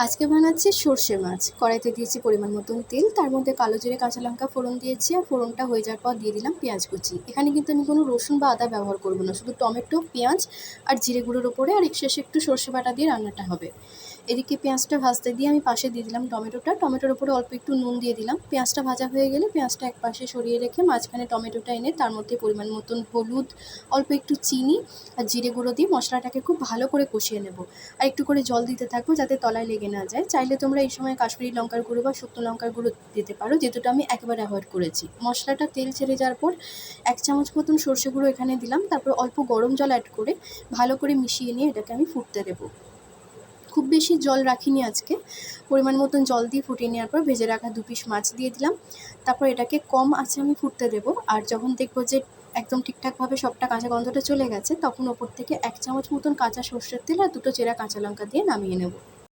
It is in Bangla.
আজকে বানাচ্ছি সর্ষে মাছ। কড়াইতে দিয়েছি পরিমাণ মতন তেল, তার মধ্যে কালো জিরে কাঁচা লঙ্কা ফোড়ন দিয়েছি, আর ফোড়নটা হয়ে যাওয়ার পর দিয়ে দিলাম পেঁয়াজ কুচি। এখানে কিন্তু আমি কোনো রসুন বা আদা ব্যবহার করবো না, শুধু টমেটো, পেঁয়াজ আর জিরে গুঁড়োর ওপরে আর শেষে একটু সর্ষে বাটা দিয়ে রান্নাটা হবে। এদিকে পেঁয়াজটা ভাজতে দিয়ে আমি পাশে দিয়ে দিলাম টমেটোর ওপরে অল্প একটু নুন দিয়ে দিলাম। পেঁয়াজটা ভাজা হয়ে গেলে পেঁয়াজটা এক পাশে সরিয়ে রেখে মাঝখানে টমেটোটা এনে তার মধ্যে পরিমাণ মতন হলুদ, অল্প একটু চিনি আর জিরে গুঁড়ো দিয়ে মশলাটাকে খুব ভালো করে কষিয়ে নেব। আর একটু করে জল দিতে থাকবো যাতে তলায় লেগে না যায়। চাইলে তোমরা এই সময় কাশ্মীরি লঙ্কার গুঁড়ো বা শুকনো লঙ্কার গুঁড়ো দিতে পারো, যেহেতুটা আমি একেবারে অ্যাভয়েড করেছি। মশলাটা তেল ছেড়ে যাওয়ার পর 1 চামচ মতন সর্ষে গুঁড়ো এখানে দিলাম, তারপর অল্প গরম জল অ্যাড করে ভালো করে মিশিয়ে নিয়ে এটাকে আমি ফুটতে দেবো। খুব বেশি জল রাখিনি আজকে, পরিমাণ মতন জল দিয়ে ফুটিয়ে নেওয়ার পর ভেজে রাখা 2 পিস মাছ দিয়ে দিলাম। তারপর এটাকে কম আঁচে আমি ফুটতে দেবো, আর যখন দেখবো যে একদম ঠিকঠাকভাবে সবটা কাঁচা গন্ধটা চলে গেছে, তখন ওপর থেকে 1 চামচ মতন কাঁচা সর্ষের তেল আর 2টো চেরা কাঁচা লঙ্কা দিয়ে নামিয়ে নেব।